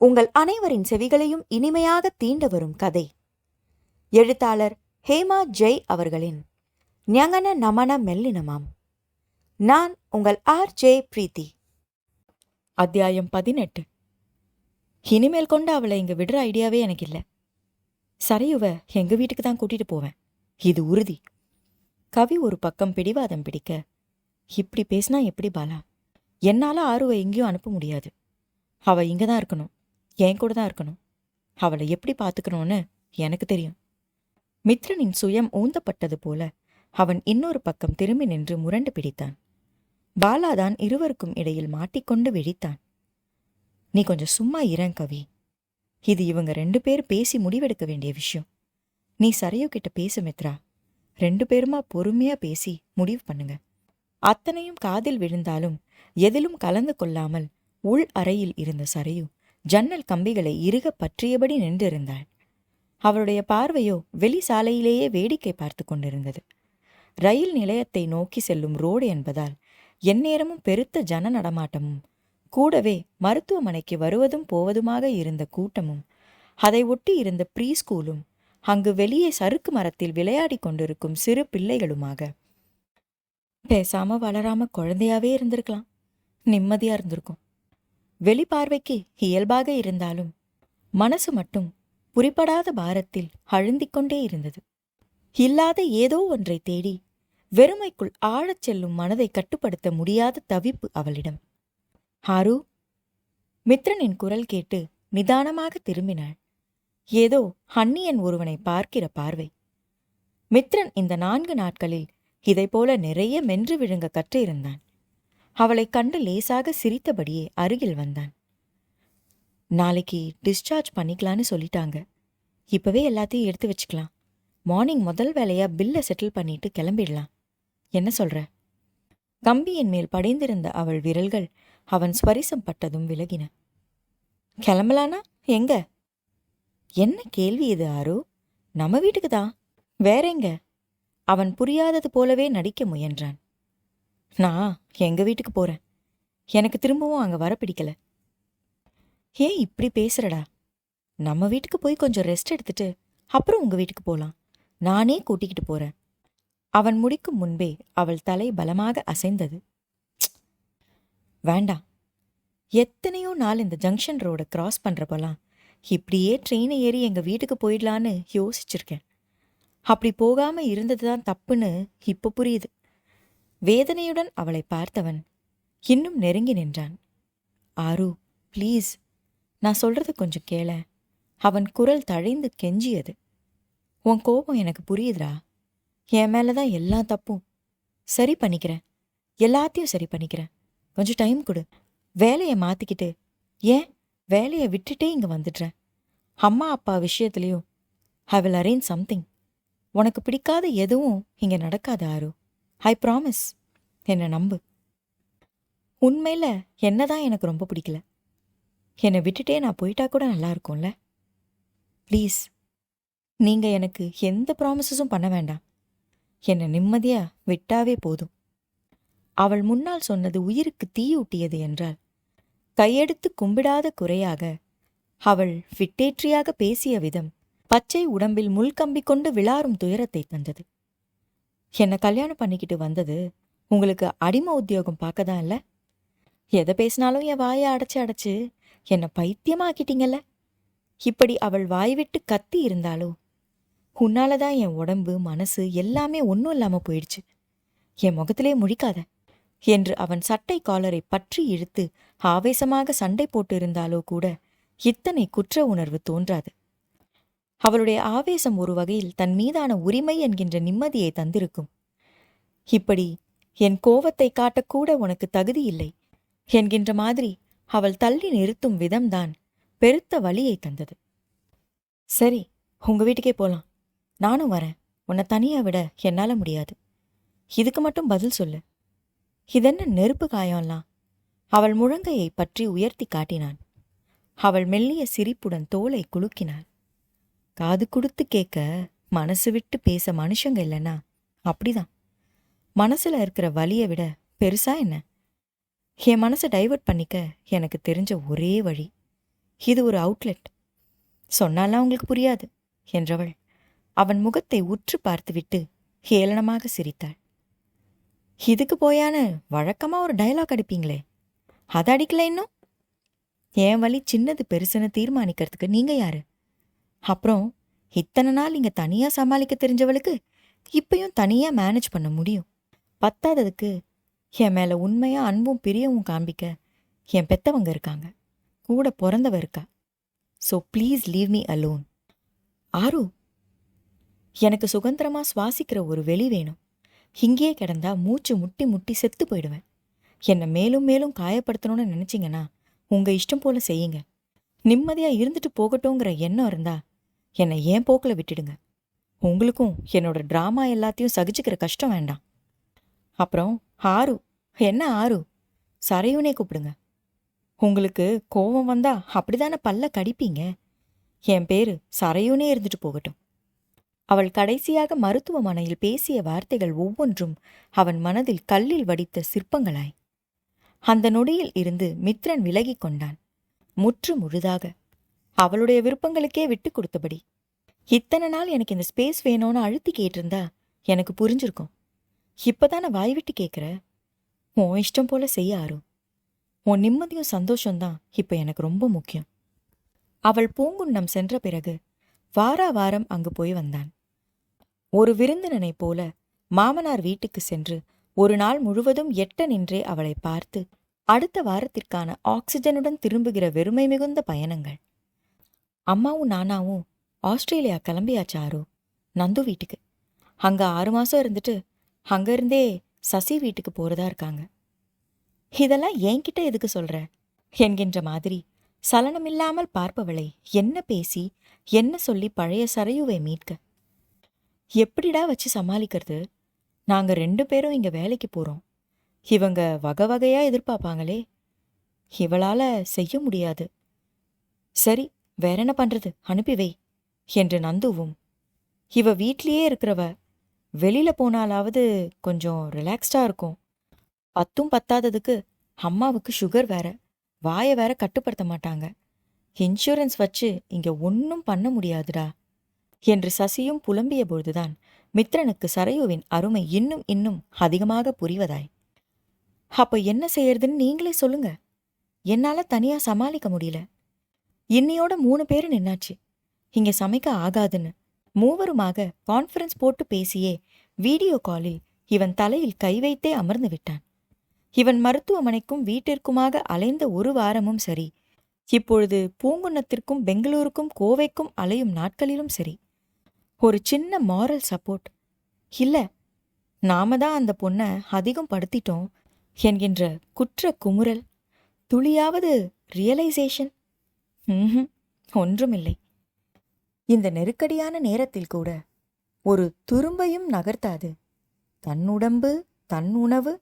உங்கள் அனைவரின் செவிகளையும் இனிமையாக தீண்ட வரும் கதை. எழுத்தாளர் ஹேமா ஜெய் அவர்களின் ஞங்கன நமன மெல்லினமாம். நான் உங்கள் RJ பிரீத்தி. அத்தியாயம் 18. இனிமேல் கொண்டு அவளை இங்க விடுற ஐடியாவே எனக்கு இல்லை. சரையுவ எங்க வீட்டுக்கு தான் கூட்டிட்டு போவேன், இது உறுதி. கவி ஒரு பக்கம் பிடிவாதம் பிடிக்க, இப்படி பேசினா எப்படி பாலா? என்னால ஆருவை எங்கேயும் அனுப்ப முடியாது. அவ இங்க தான் இருக்கணும், என் கூட தான் இருக்கணும். அவளை எப்படி பார்த்துக்கணும்னு எனக்கு தெரியும். மித்ரனின் சுயம் ஊந்தப்பட்டது போல அவன் இன்னொரு பக்கம் திரும்பி நின்று முரண்டு பிடித்தான். பாலாதான் இருவருக்கும் இடையில் மாட்டிக்கொண்டு விழித்தான். நீ கொஞ்சம் சும்மா இரேன் கவி, இது இவங்க 2 பேர் பேசி முடிவெடுக்க வேண்டிய விஷயம். நீ சரையு கிட்ட பேசு மித்ரா, 2 பேருமா பொறுமையா பேசி முடிவு பண்ணுங்க. அத்தனையும் காதில் விழுந்தாலும் எதிலும் கலந்து கொள்ளாமல் உள் அறையில் இருந்த சரையு ஜன்னல் கம்பிகளை இறுக பற்றியபடி நின்றிருந்தாள். அவளுடைய பார்வையோ வெளி சாலையிலேயே வேடிக்கை பார்த்து கொண்டிருந்தது. ரயில் நிலையத்தை நோக்கி செல்லும் ரோடு என்பதால் எந்நேரமும் பெருத்த ஜன நடமாட்டமும், கூடவே மருத்துவமனைக்கு வருவதும் போவதுமாக இருந்த கூட்டமும், அதை ஒட்டி இருந்த ப்ரீ ஸ்கூலும், அங்கு வெளியே சறுக்கு மரத்தில் விளையாடி கொண்டிருக்கும் சிறு பிள்ளைகளுமாக. பேசாம வளராம குழந்தையாவே இருந்திருக்கலாம், நிம்மதியா இருந்திருக்கும். வெளிப்பார்வைக்கு இயல்பாக இருந்தாலும் மனசு மட்டும் புரிபடாத பாரத்தில் அழுந்திக்கொண்டே இருந்தது. இல்லாத ஏதோ ஒன்றை தேடி வெறுமைக்குள் ஆழச் செல்லும் மனதை கட்டுப்படுத்த முடியாத தவிப்பு அவளிடம். ஆரு, மித்ரனின் குரல் கேட்டு நிதானமாக திரும்பினாள். ஏதோ அந்நியன் ஒருவனை பார்க்கிற பார்வை. மித்ரன் இந்த 4 நாட்களில் இதைப்போல நிறைய மென்று விழுங்க கற்று இருந்தான். அவளை கண்டு லேசாக சிரித்தபடியே அருகில் வந்தான். நாளைக்கு டிஸ்சார்ஜ் பண்ணிக்கலான்னு சொல்லிட்டாங்க. இப்பவே எல்லாத்தையும் எடுத்து வச்சுக்கலாம். மார்னிங் முதல் வேலையா பில்லை செட்டில் பண்ணிட்டு கிளம்பிடலாம். என்ன சொல்ற? கம்பியின் மேல் படைந்திருந்த அவள் விரல்கள் அவன் ஸ்பரிசம் பட்டதும் விலகின. கிளம்பலானா எங்க? என்ன கேள்வி இது ஆரு? நம்ம வீட்டுக்கு தான், வேற எங்க? அவன் புரியாதது போலவே நடிக்க முயன்றான். நான் எங்க வீட்டுக்கு போறேன், எனக்கு திரும்பவும் அங்க வர பிடிக்கல. ஏன் இப்படி பேசுறடா? நம்ம வீட்டுக்கு போய் கொஞ்சம் ரெஸ்ட் எடுத்துட்டு அப்புறம் உங்க வீட்டுக்கு போலாம், நானே கூட்டிக்கிட்டு போறேன். அவன் முடிக்கும் முன்பே அவள் தலை பலமாக அசைந்தது. வேண்டாம், எத்தனையோ நாள் இந்த ஜங்ஷன் ரோட கிராஸ் பண்றப்பெல்லாம் இப்படியே ட்ரெயினை ஏறி எங்க வீட்டுக்கு போயிடலான்னு யோசிச்சிருக்கேன். அப்படி போகாம இருந்ததுதான் தப்புன்னு இப்ப புரியுது. வேதனையுடன் அவளை பார்த்தவன் இன்னும் நெருங்கி நின்றான். ஆரு, ப்ளீஸ், நான் சொல்றது கொஞ்சம் கேள. அவன் குரல் தழைந்து கெஞ்சியது. உன் கோபம் எனக்கு புரியுதுடா. என் மேலதான் எல்லா தப்பும். சரி பண்ணிக்கிறேன், எல்லாத்தையும் சரி பண்ணிக்கிறேன். கொஞ்சம் டைம் கொடு. வேலையை மாத்திக்கிட்டு, ஏன் வேலையை விட்டுட்டே இங்க வந்துடுறேன். அம்மா அப்பா விஷயத்துலயும் ஐ வில் அரேஞ்ச் சம்திங். உனக்கு பிடிக்காத எதுவும் இங்க நடக்காது ஆரு, ஐ ப்ராமிஸ். என்னை நம்பு. உண்மையில என்னதான் எனக்கு ரொம்ப பிடிக்கல. என்னை விட்டுட்டே நான் போயிட்டா கூட நல்லா இருக்கும்ல. ப்ளீஸ், நீங்க எனக்கு எந்த ப்ராமிசஸும் பண்ண வேண்டாம். என்னை நிம்மதியா விட்டாவே போதும். அவள் முன்னால் சொன்னது உயிருக்கு தீயூட்டியது என்றால், கையெடுத்து கும்பிடாத குறையாக அவள் விட்டேற்றியாக பேசிய விதம் பச்சை உடம்பில் முள்கம்பி கொண்டு விளாரும் துயரத்தை தந்தது. என்னை கல்யாணம் பண்ணிக்கிட்டு வந்தது உங்களுக்கு அடிமை உத்தியோகம் பார்க்கதான் இல்ல? எதை பேசினாலும் என் வாயை அடைச்சு அடைச்சு என்னை பைத்தியமாக்கிட்டீங்கல்ல. இப்படி அவள் வாய்விட்டு கத்தி இருந்தாலோ, உன்னாலதான் என் உடம்பு மனசு எல்லாமே ஒன்றும் இல்லாம போயிடுச்சு, என் முகத்திலே முழிக்காத என்று அவன் சட்டை காலரை பற்றி இழுத்து ஆவேசமாக சண்டை போட்டு இருந்தாலோ கூட இத்தனை குற்ற உணர்வு தோன்றாது. அவளுடைய ஆவேசம் ஒரு வகையில் தன் மீதான உரிமை என்கின்ற நிம்மதியை தந்திருக்கும். இப்படி என் கோவத்தை காட்டக்கூட உனக்கு தகுதி இல்லை என்கின்ற மாதிரி அவள் தள்ளி நிறுத்தும் விதம்தான் பெருத்த வலியை தந்தது. சரி, உங்க வீட்டுக்கே போலாம், நானும் வரேன். உன்னை தனியா விட என்னால முடியாது. இதுக்கு மட்டும் பதில் சொல்லு. இதென்ன நெருப்பு காயம்லாம்? அவள் முழங்கையை பற்றி உயர்த்தி காட்டினான். அவள் மெல்லிய சிரிப்புடன் தோலை குலுக்கினாள். காது கொடுத்து கேட்க மனசு விட்டு பேச மனுஷங்க இல்லைன்னா அப்படிதான். மனசுல இருக்கிற வலியை விட பெருசா என்ன? என் மனசை டைவர்ட் பண்ணிக்க எனக்கு தெரிஞ்ச ஒரே வழி, இது ஒரு அவுட்லெட். சொன்னாலாம் உங்களுக்கு புரியாது என்றவள் அவன் முகத்தை உற்று பார்த்துவிட்டு ஏளனமாக சிரித்தாள். இதுக்கு போயான்னு வழக்கமா ஒரு டயலாக் அடிப்பீங்களே, அதை அடிக்கல இன்னும்? என் வழி சின்னது பெருசுன்னு தீர்மானிக்கிறதுக்கு நீங்க யாரு? அப்புறம் இத்தனை நாள் இங்க தனியா சமாளிக்க தெரிஞ்சவளுக்கு இப்பயும் தனியா மேனேஜ் பண்ண முடியும். பத்தாததுக்கு என் மேல உண்மையா அன்பும் பிரியவும் காண்பிக்க என் பெத்தவங்க இருக்காங்க, கூட பிறந்தவ இருக்கா. So please leave me alone. ஆரு, எனக்கு சுதந்திரமா சுவாசிக்கிற ஒரு வெளி வேணும். இங்கேயே கிடந்தா மூச்சு முட்டி முட்டி செத்து போயிடுவேன். என்னை மேலும் மேலும் காயப்படுத்தணும்னு நினைச்சிங்கன்னா உங்க இஷ்டம் போல செய்யுங்க. நிம்மதியா இருந்துட்டு போகட்டும்ங்கிற எண்ணம் இருந்தா என்னை ஏன் போக்கில் விட்டுடுங்க. உங்களுக்கும் என்னோட டிராமா எல்லாத்தையும் சகிச்சுக்கிற கஷ்டம் வேண்டாம். அப்புறம் ஆரு, என்ன ஆரு, சரையுனே கூப்பிடுங்க. உங்களுக்கு கோபம் வந்தா அப்படிதானே பல்ல கடிப்பீங்க. என் பேரு சரையுனே இருந்துட்டு போகட்டும். அவள் கடைசியாக மருத்துவமனையில் பேசிய வார்த்தைகள் ஒவ்வொன்றும் அவன் மனதில் கல்லில் வடித்த சிற்பங்களாய். அந்த நொடியில் இருந்து மித்ரன் விலகிக் கொண்டான், முற்று முழுதாக அவளுடைய விருப்பங்களுக்கே விட்டு கொடுத்தபடி. இத்தனை நாள் எனக்கு இந்த ஸ்பேஸ் வேணும்னு அழுத்தி கேட்டிருந்தா எனக்கு புரிஞ்சிருக்கும். இப்பதானே வாய் விட்டு கேட்குற. உன் இஷ்டம் போல செய்ய ஆரும். உன் நிம்மதியும் சந்தோஷம்தான் இப்ப எனக்கு ரொம்ப முக்கியம். அவள் பூங்குன்னம் சென்ற பிறகு வாரா வாரம் அங்கு போய் வந்தான். ஒரு விருந்தினனை போல மாமனார் வீட்டுக்கு சென்று ஒரு நாள் முழுவதும் எட்ட நின்றே அவளை பார்த்து அடுத்த வாரத்திற்கான ஆக்சிஜனுடன் திரும்புகிற வெறுமை மிகுந்த பயணங்கள். அம்மாவும் நானாவும் ஆஸ்திரேலியா கிளம்பியாச்சாரோ, நந்து வீட்டுக்கு. அங்க 6 மாசம் இருந்துட்டு அங்கிருந்தே சசி வீட்டுக்கு போறதா இருக்காங்க. இதெல்லாம் என்கிட்ட எதுக்கு சொல்ற என்கின்ற மாதிரி சலனமில்லாமல் பார்ப்பவளை என்ன பேசி என்ன சொல்லி பழைய சரையுவை மீட்க? எப்படிடா வச்சு சமாளிக்கிறது? நாங்க 2 பேரும் இங்க வேலைக்கு போறோம். இவங்க வகை வகையா எதிர்பார்ப்பாங்களே, இவளால செய்ய முடியாது. சரி, வேற என்ன பண்றது, அனுப்பி வை என்று நந்துவும், இவ வீட்லயே இருக்கிறவ வெளியில போனாலாவது கொஞ்சம் ரிலாக்ஸ்டா இருக்கும். 10ம் பத்தாததுக்கு அம்மாவுக்கு சுகர் வேற, வாயை வேற கட்டுப்படுத்த மாட்டாங்க. இன்சூரன்ஸ் வச்சு இங்க ஒன்னும் பண்ண முடியாதுடா என்று சசியும் புலம்பிய பொழுதுதான் மித்ரனுக்கு சரையுவின் அருமை இன்னும் இன்னும் அதிகமாக புரிவதாய். அப்ப என்ன செய்யறதுன்னு நீங்களே சொல்லுங்க. என்னால தனியா சமாளிக்க முடியல. இன்னையோட 3 பேரு நின்னாச்சு. இங்க சமைக்க ஆகாதுன்னு மூவருமாக கான்ஃபரன்ஸ் போட்டு பேசியே வீடியோ காலில் இவன் தலையில் கை வைத்தே அமர்ந்து விட்டான். இவன் மருத்துவமனைக்கும் வீட்டிற்குமாக அலைந்த 1 வாரமும் சரி, இப்பொழுது பூங்குன்னத்திற்கும் பெங்களூருக்கும் கோவைக்கும் அலையும் நாட்களிலும் சரி, ஒரு சின்ன மாரல் சப்போர்ட் இல்ல, நாம தான் அந்த பொண்ணை அதிகம் படுத்திட்டோம் என்கின்ற குற்ற குமுறல், துளியாவது ரியலைசேஷன் ஒன்றுமில்லை. இந்த நெருக்கடியான நேரத்தில் கூட ஒரு துரும்பையும் நகர்த்தாது தன் உடம்பு, தன் உணவு,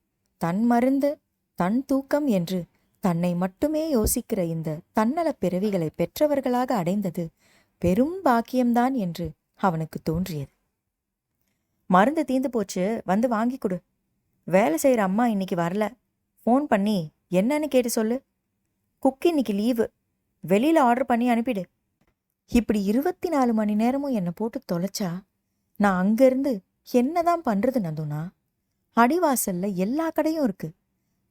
தன் மருந்து, தன் தூக்கம் என்று தன்னை மட்டுமே யோசிக்கிற இந்த தன்னலப் பிறவிகளை பெற்றவர்களாக அடைந்தது பெரும் பாக்கியம்தான் என்று அவனுக்கு தோன்றியது. மருந்து தீந்து போச்சு, வந்து வாங்கி கொடு. வேலை செய்கிற அம்மா இன்னைக்கு வரல, ஃபோன் பண்ணி என்னன்னு கேட்டு சொல்லு. குக் இன்னைக்கு லீவு, வெளியில ஆர்டர் பண்ணி அனுப்பிடு. இப்படி 24 மணி நேரமும் என்னை போட்டு தொலைச்சா நான் அங்கிருந்து என்னதான் பண்றது நந்துனா? அடிவாசல்ல எல்லா கடையும் இருக்கு,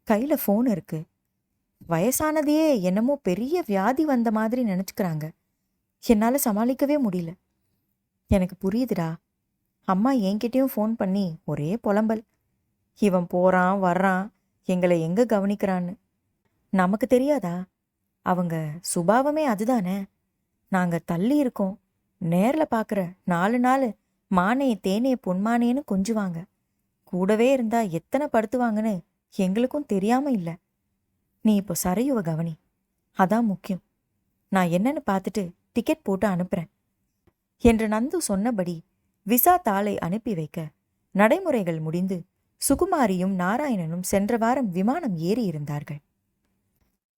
கையில ஃபோன் இருக்கு. வயசானதையே என்னமோ பெரிய வியாதி வந்த மாதிரி நினைச்சுக்கிறாங்க. என்னால சமாளிக்கவே முடியல. எனக்கு புரியுதுடா. அம்மா என்கிட்டயும் ஃபோன் பண்ணி ஒரே புலம்பல். இவன் போறான் வர்றான், எங்களை எங்க கவனிக்கிறான்னு. நமக்கு தெரியாதா? அவங்க சுபாவமே அதுதானே. நாங்க தள்ளி இருக்கோம், நேர்ல பார்க்குற 4 நாள் மானே தேனே பொன்மானேன்னு கொஞ்சுவாங்க. கூடவே இருந்தா எத்தனை படுத்துவாங்கன்னு எங்களுக்கும் தெரியாம இல்ல. நீ இப்போ சரையுவ கவனி, அதான் முக்கியம். நான் என்னன்னு பார்த்துட்டு டிக்கெட் போட்டு அனுப்புறேன் என்று நந்து சொன்னபடி விசா தாளை அனுப்பி வைக்க நடைமுறைகள் முடிந்து சுகுமாரியும் நாராயணனும் சென்ற வாரம் விமானம் ஏறி இருந்தார்கள்.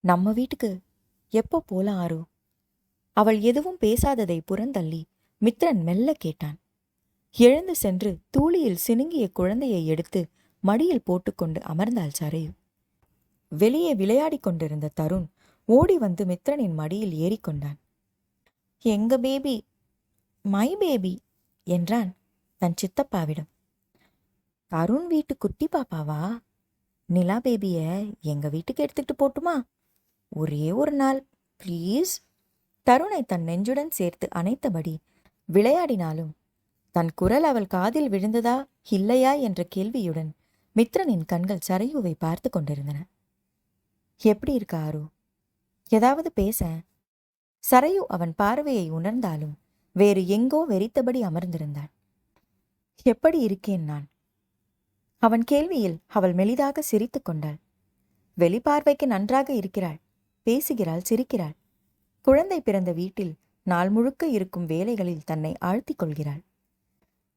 நம்ம வீட்டுக்கு எப்போ போலாம் ஆரு? அவள் எதுவும் பேசாததை புறந்தள்ளி மித்ரன் மெல்ல கேட்டான். எழுந்து சென்று தூளியில் சினுங்கிய குழந்தையை எடுத்து மடியில் போட்டுக்கொண்டு அமர்ந்தாள் சரையு. வெளியே விளையாடிக் கொண்டிருந்த தருண் ஓடி வந்து மித்ரனின் மடியில் ஏறிக்கொண்டான். எங்க பேபி, மை பேபி என்றான் தன் சித்தப்பாவிடம். தருண் வீட்டு குட்டி பாப்பாவா? நிலா பேபிய எங்க வீட்டுக்கு எடுத்துட்டு போட்டுமா? ஒரே ஒரு நாள் ப்ளீஸ். தருணை தன் நெஞ்சுடன் சேர்த்து அணைத்தபடி விளையாடினாலும் தன் குரல் அவள் காதில் விழுந்ததா இல்லையா என்ற கேள்வியுடன் மித்ரனின் கண்கள் சரையுவை பார்த்து கொண்டிருந்தன. எப்படி இருக்கா ஆரு? ஏதாவது பேச. சரையு அவன் பார்வையை உணர்ந்தாலும் வேறு எங்கோ வெறித்தபடி அமர்ந்திருந்தாள். எப்படி இருக்கேன் நான்? அவன் கேள்வியில் அவள் மெலிதாக சிரித்து கொண்டாள். வெளிப்பார்வைக்கு நன்றாக இருக்கிறாள். பேசுகிறாள், சிரிக்கிறாள். குழந்தை பிறந்த வீட்டில் நாள் முழுக்க இருக்கும் வேலைகளில் தன்னை ஆழ்த்திக் கொள்கிறாள்.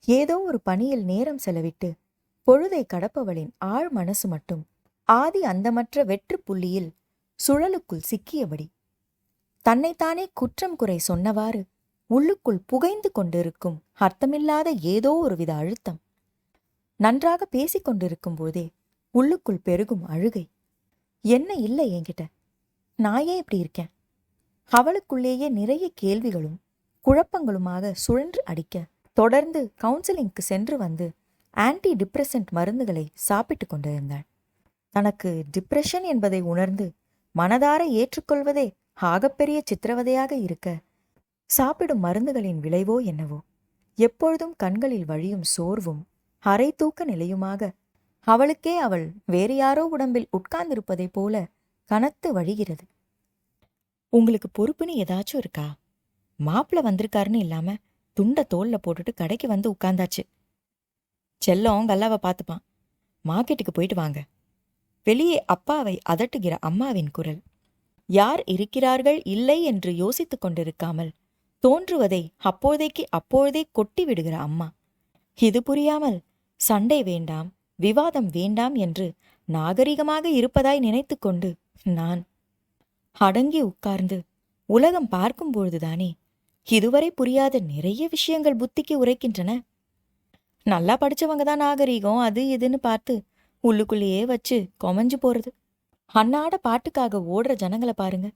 ஏதோ ஒரு பணியில் நேரம் செலவிட்டு பொழுதை கடப்பவளின் ஆழ் மனசு மட்டும் ஆதி அந்தமற்ற வெற்று புள்ளியில் சுழலுக்குள் சிக்கியபடி தன்னைத்தானே குற்றம் குறை சொன்னவாறு உள்ளுக்குள் புகைந்து கொண்டிருக்கும் அர்த்தமில்லாத ஏதோ ஒருவித அழுத்தம். நன்றாக பேசிக் கொண்டிருக்கும் போதே உள்ளுக்குள் பெருகும் அழுகை. என்ன இல்லை என்கிட்ட? நான் ஏன் இப்படி இருக்கேன்? அவளுக்குள்ளேயே நிறைய கேள்விகளும் குழப்பங்களுமாக சுழன்று அடிக்க தொடர்ந்து கவுன்சிலிங்க்கு சென்று வந்து ஆன்டி டிப்ரெசன்ட் மருந்துகளை சாப்பிட்டு கொண்டிருந்தாள். தனக்கு டிப்ரெஷன் என்பதை உணர்ந்து மனதார ஏற்றுக்கொள்வதே ஆகப்பெரிய சித்திரவதையாக இருக்க, சாப்பிடும் மருந்துகளின் விளைவோ என்னவோ எப்பொழுதும் கண்களில் வழியும் சோர்வும் அரை தூக்க நிலையுமாக அவளுக்கே அவள் வேறு யாரோ உடம்பில் உட்கார்ந்திருப்பதைப் போல கனத்து வழிகிறது. உங்களுக்கு பொறுப்புன்னு ஏதாச்சும் இருக்கா? மாப்பிள்ள வந்திருக்காருன்னு இல்லாம துண்ட தோல்ல போட்டுட்டு கடைக்கு வந்து உட்கார்ந்தாச்சு. செல்லம் கல்லாவை பார்த்துப்பான். மார்க்கெட்டுக்கு போயிட்டு வாங்க. வெளியே அப்பாவை அதட்டுகிற அம்மாவின் குரல். யார் இருக்கிறார்கள் இல்லை என்று யோசித்துக் கொண்டிருக்காமல் தோன்றுவதை அப்போதைக்கு அப்பொழுதே கொட்டி விடுகிற அம்மா. இது புரியாமல் சண்டை வேண்டாம், விவாதம் வேண்டாம் என்று நாகரிகமாக இருப்பதாய் நினைத்து கொண்டு நான் அடங்கி உட்கார்ந்து உலகம் பார்க்கும்பொழுதுதானே இதுவரை புரியாத நிறைய விஷயங்கள் புத்திக்கு உரைக்கின்றன. நல்லா படிச்சவங்க தான் நாகரிகம் அது இதுன்னு பார்த்து உள்ளுக்குள்ளேயே வச்சு கொமஞ்சு போறது. அன்னாட பாட்டுக்காக ஓடுற ஜனங்களை பாருங்க.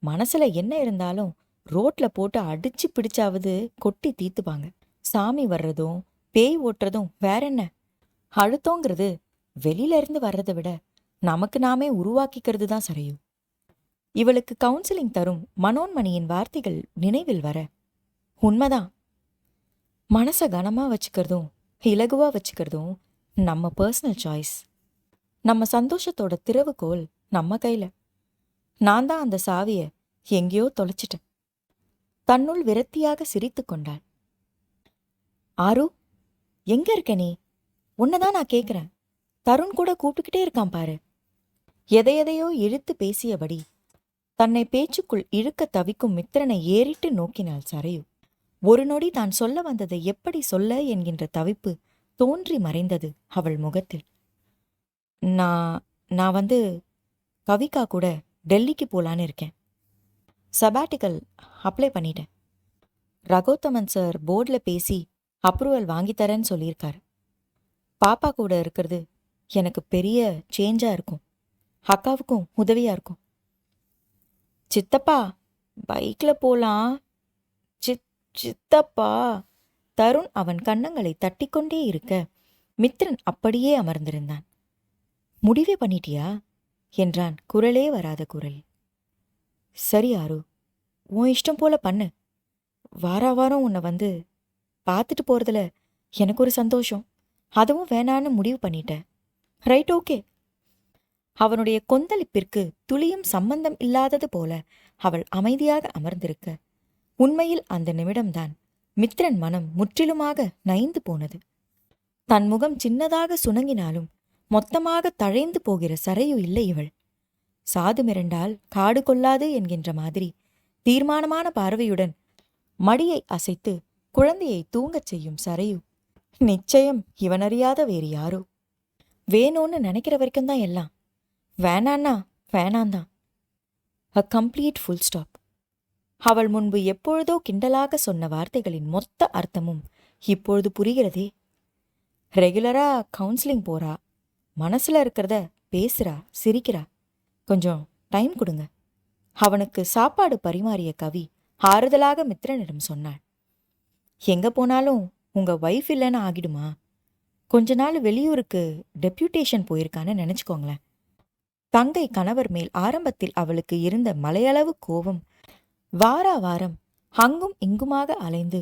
மனசுல என்ன இருந்தாலும் ரோட்ல போட்டு அடிச்சு பிடிச்சாவது கொட்டி தீத்துப்பாங்க. சாமி வர்றதும் பேய் ஓட்டுறதும் வேற என்ன? அழுத்தங்கிறது வெளியில இருந்து வர்றதை விட நமக்கு நாமே உருவாக்கிக்கிறது தான் சரையும். இவளுக்கு கவுன்சிலிங் தரும் மனோன்மணியின் வார்த்தைகள் நினைவில் வர, உண்மைதான், மனச கனமா வச்சுக்கிறதும் இலகுவா வச்சுக்கிறதும் நம்ம பர்சனல் சாய்ஸ். நம்ம சந்தோஷத்தோட திறவுகோல் நம்ம கையில. நான் தான் அந்த சாவிய எங்கேயோ தொலைச்சிட்டேன். தன்னுள் விரக்தியாக சிரித்து கொண்டாள். ஆரு, எங்க இருக்க நீ? உன்னதான் நான் கேட்கிறேன். தருண் கூட கூப்பிட்டுக்கிட்டே இருக்கான் பாரு. எதையெதையோ இழுத்து பேசியபடி தன்னை பேச்சுக்குள் இழுக்க தவிக்கும் மித்திரனை ஏறிட்டு நோக்கினாள் சரையு. ஒரு நொடி தான் சொல்ல வந்ததை எப்படி சொல்ல என்கின்ற தவிப்பு தோன்றி மறைந்தது அவள் முகத்தில். நான் வந்து கவிகா கூட டெல்லிக்கு போலான்னு இருக்கேன். சபாட்டிக்கல் அப்ளை பண்ணிட்டேன். ரகோத்தமன் சார் போர்டில் பேசி அப்ரூவல் வாங்கித்தரேன்னு சொல்லியிருக்காரு. பாப்பா கூட இருக்கிறது எனக்கு பெரிய சேஞ்சா இருக்கும். அக்காவுக்கும் உதவியா இருக்கும். சித்தப்பா, பைக்ல போலாம். சித்தப்பா. தருண் அவன் கன்னங்களை தட்டிக்கொண்டே இருக்க மித்ரன் அப்படியே அமர்ந்திருந்தான். முடிவே பண்ணிட்டியா என்றான் குரலே வராத குரல். சரி ஆரு, உன் இஷ்டம் போல பண்ணு. வாரம் உன்னை வந்து பார்த்துட்டு போறதுல எனக்கு ஒரு சந்தோஷம். அதுவும் வேணான்னு முடிவு பண்ணிட்ட. Right, okay. அவனுடைய கொந்தளிப்பிற்கு துளியும் சம்பந்தம் இல்லாதது போல அவள் அமைதியாக அமர்ந்திருக்க, உண்மையில் அந்த நிமிடம்தான் மித்ரன் மனம் முற்றிலுமாக நைந்து போனது. தன் முகம் சின்னதாக சுணங்கினாலும் மொத்தமாக தழைந்து போகிற சரையு இல்லை இவள். சாது மிரண்டால் காடு கொள்ளாது என்கின்ற மாதிரி தீர்மானமான பார்வையுடன் மடியை அசைத்து குழந்தையை தூங்கச் செய்யும் சரையு நிச்சயம் இவனறியாத வேறு யாரோ. வேணும்னு நினைக்கிற வரைக்கும் தான் எல்லாம். வேணான்னா வேணாந்தான். A complete full stop. அவள் முன்பு எப்பொழுதோ கிண்டலாக சொன்ன வார்த்தைகளின் மொத்த அர்த்தமும் இப்பொழுது புரிகிறதே. ரெகுலரா கவுன்சிலிங் போறா, மனசுல இருக்கிறத பேசுறா, சிரிக்கிறா. கொஞ்சம் டைம் கொடுங்க. அவனுக்கு சாப்பாடு பரிமாறிய கவி ஆறுதலாக மித்ரனிடம் சொன்னாள். எங்க போனாலும் உங்க வைஃப் இல்லைன்னு ஆகிடுமா? கொஞ்ச நாள் வெளியூருக்கு டெப்யூட்டேஷன் போயிருக்கான்னு நினைச்சுக்கோங்களேன். தங்கை கணவர் மேல் ஆரம்பத்தில் அவளுக்கு இருந்த மலையளவு கோபம் வாரா வாரம் அங்கும் இங்குமாக அலைந்து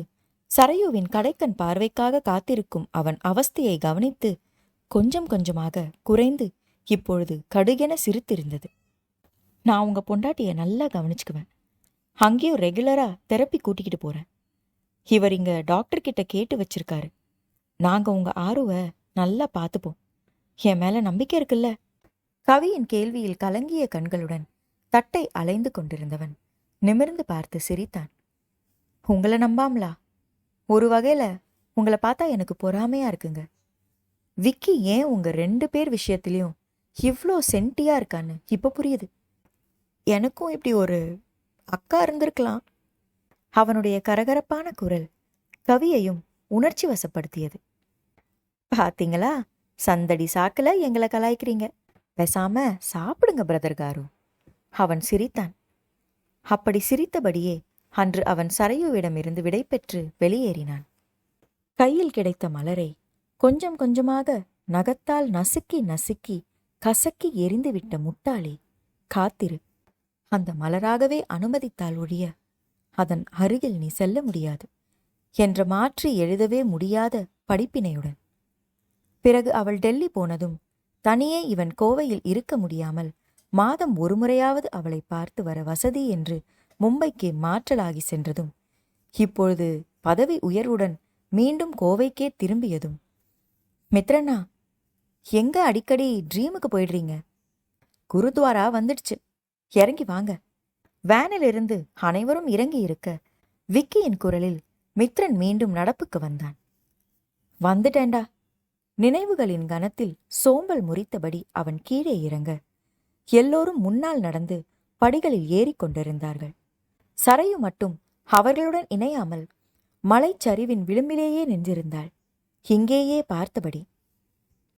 சரையுவின் கடைக்கண் பார்வைக்காக காத்திருக்கும் அவன் அவஸ்தையை கவனித்து கொஞ்சம் கொஞ்சமாக குறைந்து இப்பொழுது கடுகென சிரித்திருந்தது. நான் உங்க பொண்டாட்டியை நல்லா கவனிச்சுக்குவேன். அங்கேயும் ரெகுலரா தெரப்பி கூட்டிக்கிட்டு போறேன். இவர் இங்க டாக்டர் கிட்ட கேட்டு வச்சிருக்காரு. நாங்க உங்க ஆருவை நல்லா பார்த்துப்போம். என் மேல நம்பிக்கை இருக்குல்ல? கவியின் கேள்வியில் கலங்கிய கண்களுடன் தட்டை அலைந்து கொண்டிருந்தவன் நிமிர்ந்து பார்த்து சிரித்தான். உங்களை நம்பாமலா? ஒரு வகையில உங்களை பார்த்தா எனக்கு பொறாமையா இருக்குங்க. விக்கி ஏன் உங்க 2 பேர் விஷயத்திலையும் இவ்ளோ சென்டியா இருக்கான்னு இப்ப புரியுது. எனக்கும் இப்படி ஒரு அக்கா இருந்திருக்கலாம். அவனுடைய கரகரப்பான குரல் கவியையும் உணர்ச்சி வசப்படுத்தியது. பாத்தீங்களா, சந்தடி சாக்குல எங்களை கலாய்க்கிறீங்க. பேசாம சாப்பிடுங்க பிரதர் காரு. அவன் சிரித்தான். அப்படி சிரித்தபடியே அன்று அவன் சரையுவிடமிருந்து விடைபெற்று வெளியேறினான். கையில் கிடைத்த மலரை கொஞ்சம் கொஞ்சமாக நகத்தால் நசுக்கி நசுக்கி கசக்கி எரிந்துவிட்ட முட்டாளே, காத்திரு. அந்த மலராகவே அனுமதித்தால் ஒழிய அதன் அருகில் நீ செல்ல முடியாது என்ற மாற்றி எழுதவே முடியாத படிப்பினையுடன். பிறகு அவள் டெல்லி போனதும் தனியே இவன் கோவையில் இருக்க முடியாமல் மாதம் ஒரு முறையாவது அவளை பார்த்து வர வசதி என்று மும்பைக்கு மாற்றலாகி சென்றதும், இப்பொழுது பதவி உயர்வுடன் மீண்டும் கோவைக்கே திரும்பியதும், மித்ரண்ணா, எங்க அடிக்கடி ட்ரீமுக்கு போயிடுறீங்க? குருத்வாரா வந்துடுச்சு, இறங்கி வாங்க. வேனிலிருந்து அனைவரும் இறங்கி இருக்க விக்கியின் குரலில் மித்ரன் மீண்டும் நடப்புக்கு வந்தான். வந்துட்டேன்டா. நினைவுகளின் கனத்தில் சோம்பல் முறித்தபடி அவன் கீழே இறங்க எல்லோரும் முன்னால் நடந்து படிகளில் ஏறிக்கொண்டிருந்தார்கள். சரையு மட்டும் அவர்களுடன் இணையாமல் மலைச்சரிவின் விளிம்பிலேயே நின்றிருந்தாள். இங்கேயே பார்த்தபடி